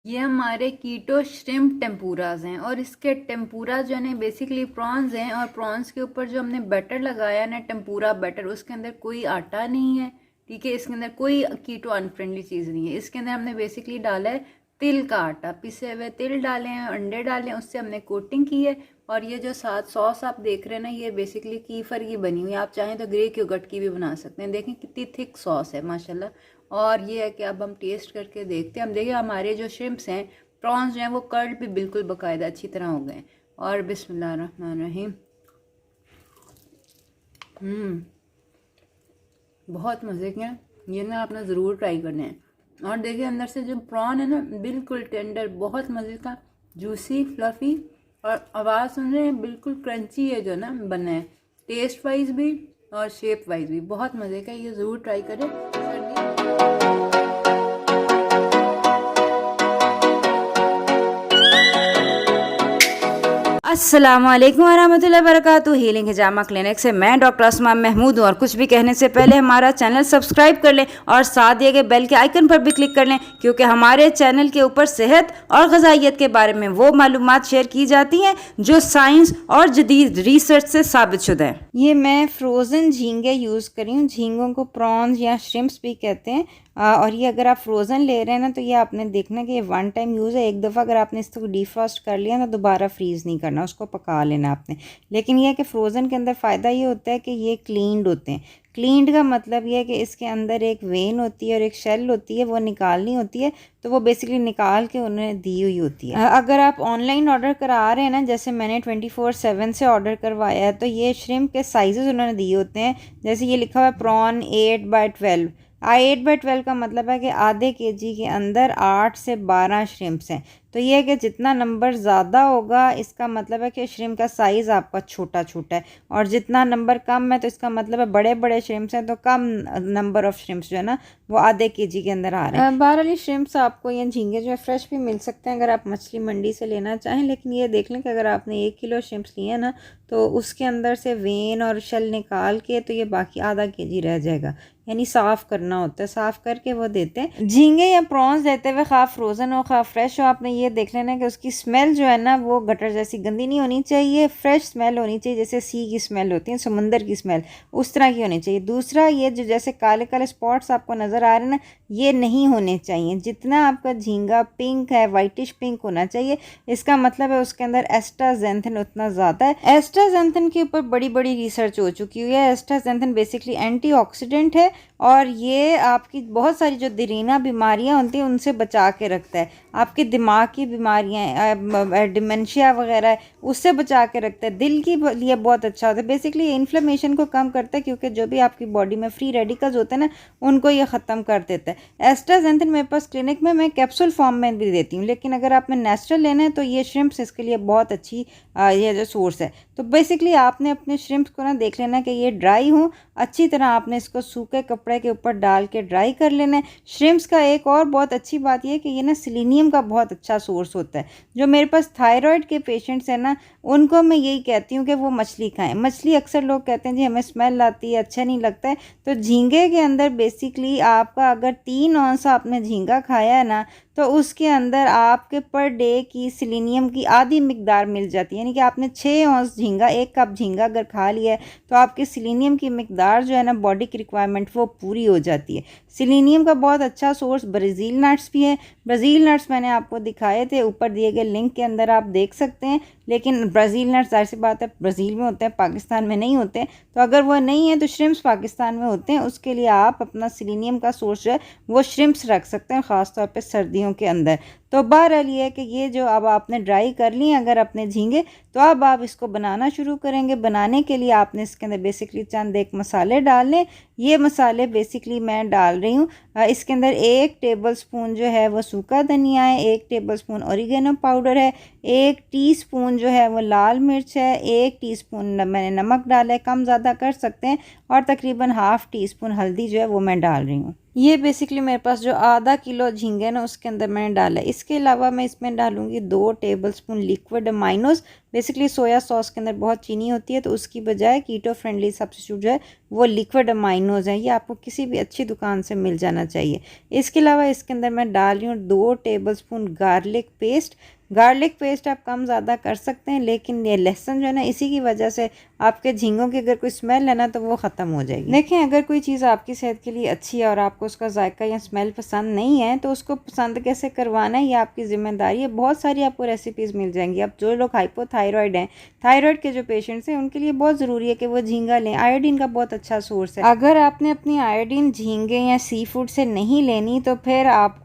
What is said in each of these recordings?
ये हमारे कीटो श्रिम्प टेम्पुराज हैं और इसके टेम्पुरा जो है ना बेसिकली प्रॉन्स हैं और प्रॉन्स के ऊपर जो हमने बटर लगाया ना टेम्पुरा बटर, उसके अंदर कोई आटा नहीं है, ठीक है। इसके अंदर कोई कीटो अनफ्रेंडली चीज़ नहीं है। इसके अंदर हमने बेसिकली डाला है तिल का आटा, पिसे हुए तिल डाले हैं, अंडे डाले हैं, उससे हमने कोटिंग की है। और ये जो साथ सॉस आप देख रहे हैं ना, ये बेसिकली कीफर की बनी हुई है। आप चाहें तो ग्रे योगर्ट की भी बना सकते हैं। देखें कितनी थिक सॉस है माशाल्लाह। और ये है कि अब हम टेस्ट करके देखते हैं। हम देखिए हमारे जो श्रिम्प्स हैं, प्रॉन्स जो हैं, वो कर्ड भी बिल्कुल बाकायदा अच्छी तरह हो गए। और बिस्मिल्लाह रहमान रहीम। बहुत मज़े के हैं ये ना, आपने ज़रूर ट्राई करने हैं। और देखिए अंदर से जो प्रॉन है ना, बिल्कुल टेंडर, बहुत मज़े का, जूसी फ्लफ़ी। और आवाज़ सुन रहे हैं, बिल्कुल क्रंची है जो ना बना है, टेस्ट वाइज भी और शेप वाइज भी बहुत मज़े का। ये ज़रूर ट्राई करें। अस्सलाम वालेकुम वरहमतुल्लाहि वबरकातुहू। हीलिंग हिजामा क्लिनिक से मैं डॉक्टर अस्मा महमूद हूँ। और कुछ भी कहने से पहले हमारा चैनल सब्सक्राइब कर लें और साथ दिए गए बेल के आइकन पर भी क्लिक कर लें, क्योंकि हमारे चैनल के ऊपर सेहत और ग़िज़ाइयत के बारे में वो मालूमात शेयर की जाती हैं जो साइंस और जदीद रिसर्च से साबित शुदा है। ये मैं फ़्रोज़न झींगे यूज़ करी हूँ। झींगों को प्रॉन्स या श्रिम्प्स भी कहते हैं। और ये अगर आप फ्रोज़न ले रहे हैं ना, तो ये आपने देखना कि ये वन टाइम यूज़ है। एक दफ़ा अगर आपने इसको डीफ्रॉस्ट कर लिया ना, दोबारा फ्रीज़ नहीं करना, उसको पका लेना आपने। लेकिन यह है कि फ़्रोज़न के अंदर फ़ायदा ये होता है कि ये क्लीन्ड होते हैं। क्लीन्ड का मतलब ये है कि इसके अंदर एक वेन होती है और एक शेल होती है, वो निकालनी होती है, तो वो बेसिकली निकाल के उन्हें दी हुई होती है। अगर आप ऑनलाइन ऑर्डर करा रहे हैं ना, जैसे मैंने 24/7 से ऑर्डर करवाया है, तो ये श्रिम्प के साइज़ उन्होंने दिए होते हैं। जैसे ये लिखा हुआ है प्रॉन 8/12। 8/12 का मतलब है कि आधे केजी के अंदर 8 से 12 श्रिम्प्स हैं। तो ये है कि जितना नंबर ज़्यादा होगा, इसका मतलब है कि श्रिम्प का साइज़ आपका छोटा छोटा है, और जितना नंबर कम है तो इसका मतलब है बड़े बड़े श्रिम्प्स हैं, तो कम नंबर ऑफ़ श्रिम्प्स जो है ना, वो आधे केजी के अंदर आ रहे हैं। बहरहाल श्रिम्प्स आपको ये झींगे जो है फ्रेश भी मिल सकते हैं अगर आप मछली मंडी से लेना चाहें। लेकिन ये देख लें कि अगर आपने 1 किलो श्रिम्प्स लिए ना, तो उसके अंदर से वेन और शल निकाल के तो ये बाकी आधा केजी रह जाएगा। यानी साफ़ करना होता है, साफ़ करके वो देते हैं। झींगे या प्रॉन्स देते हुए खा फ्रोज़न हो खा फ्रेश हो, आपने ये देख लेना कि उसकी स्मेल जो है ना, वो गटर जैसी गंदी नहीं होनी चाहिए। फ्रेश स्मेल होनी चाहिए, जैसे सी की स्मेल होती है, समुंदर की स्मेल, उस तरह की होनी चाहिए। दूसरा, ये जो जैसे काले काले स्पॉट्स आपको नज़र आ रहे हैं ना, ये नहीं होने चाहिए। जितना आपका झींगा पिंक है, वाइटिश पिंक होना चाहिए, इसका मतलब है उसके अंदर एस्टाजेंथिन उतना ज़्यादा है। एस्टाजेंथिन के ऊपर बड़ी बड़ी रिसर्च हो चुकी हुई है। एस्टाजेंथिन बेसिकली एंटीऑक्सीडेंट है और ये आपकी बहुत सारी जो दरीना बीमारियां होती हैं उनसे बचा के रखता है। आपके दिमाग की बीमारियां, डिमेंशिया वगैरह है, उससे बचा के रखता है। दिल के लिए बहुत अच्छा होता है। बेसिकली इन्फ्लेमेशन को कम करता है, क्योंकि जो भी आपकी बॉडी में फ्री रेडिकल्स होते हैं ना, उनको ये ख़त्म कर देता है। एस्टाजेंथिन मेरे पास क्लिनिक में मैं कैप्सूल फॉर्म में भी देती हूँ, लेकिन अगर आपने नेचुरल लेना है तो ये श्रिम्प्स इसके लिए बहुत अच्छी ये जो सोर्स है। तो बेसिकली आपने अपने श्रिम्प्स को ना देख लेना कि ये ड्राई हो, अच्छी तरह आपने इसको सूखे कपड़े के ऊपर डाल के ड्राई कर लेना है। श्रिम्प्स का एक और बहुत अच्छी बात यह है कि ये ना सेलेनियम का बहुत अच्छा सोर्स होता है। जो मेरे पास थायराइड के पेशेंट्स हैं ना, उनको मैं यही कहती हूँ कि वो मछली खाएं। मछली अक्सर लोग कहते हैं जी हमें स्मेल आती है, अच्छा नहीं लगता है। तो झींगे के अंदर बेसिकली आपका अगर 3 औंस आपने झींगा खाया है ना, तो उसके अंदर आपके पर डे की सेलेनियम की आधी मिकदार मिल जाती है। यानी कि आपने 6 औंस झींगा, 1 कप झींगा अगर खा लिया है, तो आपके सेलेनियम की मिकदार जो है ना, बॉडी की रिक्वायरमेंट वो पूरी हो जाती है। सेलेनियम का बहुत अच्छा सोर्स ब्राज़ील नट्स भी है। ब्राज़ील नट्स मैंने आपको दिखाए थे, ऊपर दिए गए लिंक के अंदर आप देख सकते हैं। लेकिन ब्राज़ील नट्स जाहिर सी बात है ब्राज़ील में होते हैं, पाकिस्तान में नहीं होते। तो अगर वो नहीं है तो श्रिम्प्स पाकिस्तान में होते हैं। उसके लिए आप अपना सेलेनियम का सोर्स जो है वो श्रिम्प्स रख सकते हैं, ख़ासतौर पर सर्दियों के अंदर। तो बहरहाल ये है कि ये जो अब आपने ड्राई कर ली अगर अपने झींगे, तो अब आप इसको बनाना शुरू करेंगे। बनाने के लिए आपने इसके अंदर बेसिकली चंद एक मसाले डालने। ये मसाले बेसिकली मैं डाल रही हूँ। इसके अंदर 1 टेबलस्पून जो है वो सूखा धनिया है, 1 टेबलस्पून ऑरिगेनो पाउडर है, 1 टीस्पून जो है वो लाल मिर्च है, 1 टीस्पून मैंने नमक डाला है, कम ज़्यादा कर सकते हैं, और तकरीबन ½ टीस्पून हल्दी जो है वो मैं डाल रही हूँ। ये बेसिकली मेरे पास जो आधा किलो झींगे ना, उसके अंदर मैंने डाला है। इसके अलावा मैं इसमें डालूंगी 2 tablespoon liquid aminos. Basically soya sauce के अंदर बहुत चीनी होती है, तो उसकी बजाय कीटो फ्रेंडली सब्स्टिट्यूट जो है वो लिक्विड अमाइनोज हैं। ये आपको किसी भी अच्छी दुकान से मिल जाना चाहिए। इसके अलावा इसके अंदर मैं डाल रही हूँ 2 tablespoon garlic paste. Garlic paste आप कम ज़्यादा कर सकते हैं, लेकिन ये लहसुन जो है ना, इसी की वजह से आपके झींगों की अगर कोई स्मेल है ना तो वो ख़त्म हो जाएगी। देखें, अगर कोई चीज़ आपकी सेहत के लिए अच्छी है और आपको उसका जायका या स्मेल पसंद नहीं है तो उसको पसंद कैसे करवाना है ये आपकी ज़िम्मेदारी है। बहुत सारी आपको रेसिपीज़ मिल जाएंगी। अब जो लोग हाइपोथायरॉयड हैं, थायराइड के जो पेशेंट्स हैं, उनके लिए बहुत ज़रूरी है कि वो झींगा लें। आयोडीन का बहुत अच्छा सोर्स है। अगर आपने अपनी आयोडीन झींगे या सी फूड से नहीं लेनी तो फिर आप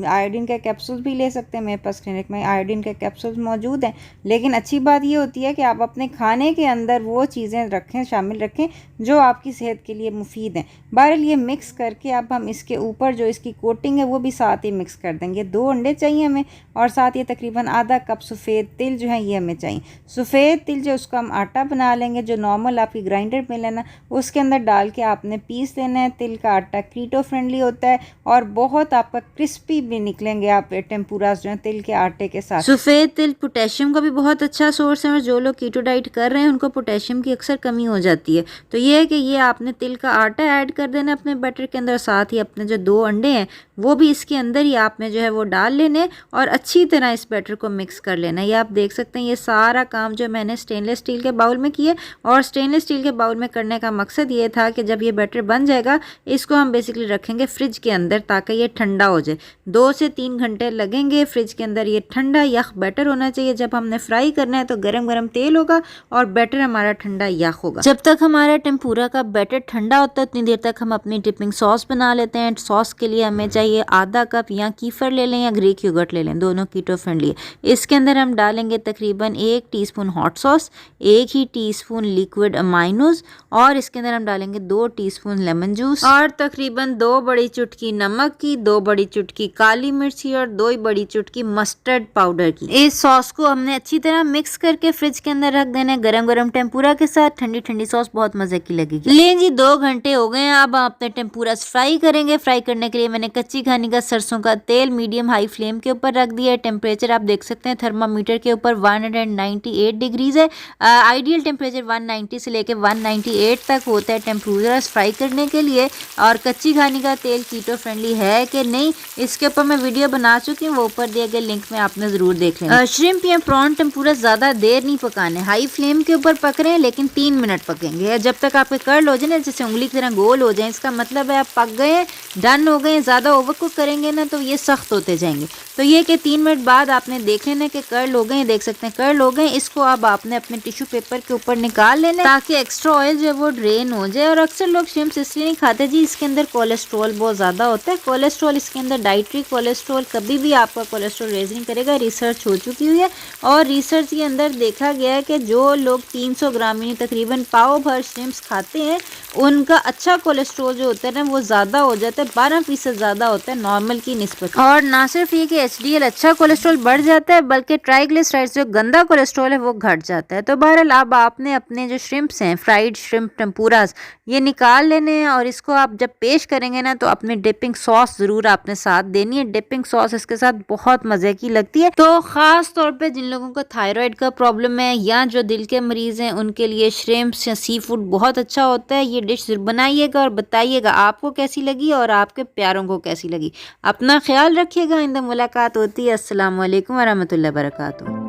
आयोडीन के कैप्सूल भी ले सकते हैं। मेरे पास क्लिनिक में आयोडीन के कैप्सूल्स मौजूद हैं। लेकिन अच्छी बात ये होती है कि आप अपने खाने के अंदर वो चीज़ें रखें, शामिल रखें जो आपकी सेहत के लिए मुफीद हैं। बहरहाल ये मिक्स करके अब हम इसके ऊपर जो इसकी कोटिंग है वो भी साथ ही मिक्स कर देंगे। 2 अंडे चाहिए हमें और साथ ये तकरीबन आधा कप सफ़ेद तिल जो है ये हमें चाहिए। सफ़ेद तिल जो उसका हम आटा बना लेंगे, जो नॉर्मल आपकी ग्राइंडर में लेना उसके अंदर डाल के आपने पीस लेना है। तिल का आटा कीटो फ्रेंडली होता है और बहुत आपका क्रिस्पी भी निकलेंगे आप टेम्पुरास जो है तिल के आटे के साथ। सफ़ेद तिल पोटेशियम का भी बहुत अच्छा सोर्स है और जो लोग कीटो डाइट कर रहे हैं उनको पोटेशियम की अक्सर कमी हो जाती है। तो ये है कि ये आपने तिल का आटा ऐड कर देना अपने बैटर के अंदर, साथ ही अपने जो 2 अंडे हैं वो भी इसके अंदर ही आपने जो है वो डाल लेने और अच्छी तरह इस बैटर को मिक्स कर लेना। ये आप देख सकते हैं ये सारा काम जो मैंने स्टेनलेस स्टील के बाउल में किया और स्टेनलेस स्टील के बाउल में करने का मकसद ये था कि जब ये बैटर बन जाएगा इसको हम बेसिकली रखेंगे फ्रिज के अंदर ताकि ये ठंडा हो जाए। 2 से 3 घंटे लगेंगे फ्रिज के अंदर ये ठंडा यख बैटर होना चाहिए। जब हमने फ्राई करना है तो गरम गरम तेल होगा और बैटर हमारा ठंडा यख होगा। जब तक हमारा टेम्पुरा का बैटर ठंडा होता है उतनी देर तक हम अपनी डिपिंग सॉस बना लेते हैं। सॉस के लिए हमें चाहिए आधा कप या कीफर ले लें या ग्रीक योगर्ट ले लें, दोनों कीटो फ्रेंडली है। इसके अंदर हम डालेंगे तकरीबन 1 टीस्पून हॉट सॉस, 1 ही टीस्पून लिक्विड अमाइनोज और इसके अंदर हम डालेंगे 2 टीस्पून लेमन जूस और तकरीबन 2 बड़ी चुटकी नमक की, 2 बड़ी चुटकी काली मिर्ची और 2 बड़ी चुटकी मस्टर्ड पाउडर की। इस सॉस को हमने अच्छी तरह मिक्स करके फ्रिज के अंदर रख देना है गरम गरम टेम्पुरा के साथ। ठंडी ठंडी सॉस बहुत मजे की लगेगी। लें जी, 2 घंटे हो गए हैं। अब हम अपने टेम्पुरा फ्राई करेंगे। फ्राई करने के लिए मैंने कच्ची घानी का सरसों का तेल मीडियम हाई फ्लेम के ऊपर रख दिया है। टेम्परेचर आप देख सकते हैं थर्मामीटर के ऊपर 198 डिग्रीज है। आइडियल टेम्परेचर 190 से लेके 198 तक होता है टेम्पुरा फ्राई करने के लिए। और कच्ची घानी का तेल कीटो फ्रेंडली है कि नहीं इसके ऊपर मैं वीडियो बना चुकी हूँ, वो ऊपर दिए गए लिंक में आपने ज़रूर देख लेना। श्रिम्प या प्रॉन टेम्पुरा ज़्यादा देर नहीं पकाने, हाई फ्लेम के ऊपर पक रहे हैं लेकिन 3 मिनट पकेंगे। जब तक आपके कर्ल हो जाए ना, जैसे उंगली की तरह गोल हो जाए, इसका मतलब है आप पक गए हैं, डन हो गए। ज़्यादा ओवर कुक करेंगे ना तो ये सख्त होते जाएंगे। तो ये कि 3 मिनट बाद आपने देख लेना कि कर्ल हो गए, देख सकते हैं कर्ल हो गए। इसको अब आपने अपने टिश्यू पेपर के ऊपर निकाल लेना ताकि एक्स्ट्रा ऑयल जो है वो ड्रेन हो जाए। और अक्सर लोग श्रिम्प्स इसलिए नहीं खाते जी, इसके अंदर कोलेस्ट्रॉल बहुत ज़्यादा होता है। कोलेस्ट्रॉल इसके अंदर डाइटरी कोलेस्ट्रॉल कभी भी आपका कोलेस्ट्रॉल रेज नहीं करेगा। रिसर्च हो चुकी हुई है और रिसर्च के अंदर देखा गया है कि जो लोग 300 ग्राम यानी तकरीबन पाव भर श्रिम्प्स खाते हैं उनका अच्छा कोलेस्ट्रॉल जो होता है ना वो ज़्यादा हो जाता है, 12% ज़्यादा होता है नॉर्मल की निस्बत। और ना सिर्फ ये कि HDL अच्छा कोलेस्ट्रॉल बढ़ जाता है बल्कि ट्राइग्लिसराइड्स जो गंदा कोलेस्ट्रॉल है वो घट जाता है। तो बहरहाल अब आपने अपने जो श्रिम्प्स हैं फ्राइड श्रिम्प टेम्पुरास ये निकाल लेने हैं और इसको आप जब पेश करेंगे ना तो अपनी डिपिंग सॉस ज़रूर आपने साथ देनी है। डिपिंग सॉस इसके साथ बहुत मज़े की लगती है। तो ख़ास तौर पे जिन लोगों को थायराइड का प्रॉब्लम है या जो दिल के मरीज़ हैं उनके लिए श्रिम्प्स या सी फूड बहुत अच्छा होता है। ये डिश बनाइएगा और बताइएगा आपको कैसी लगी और आपके प्यारों को कैसी लगी। अपना ख्याल रखिएगा। इंदा मुलाकात होती है। अस्सलाम वालेकुम वरहमतुल्लाहि वबरकातुहू।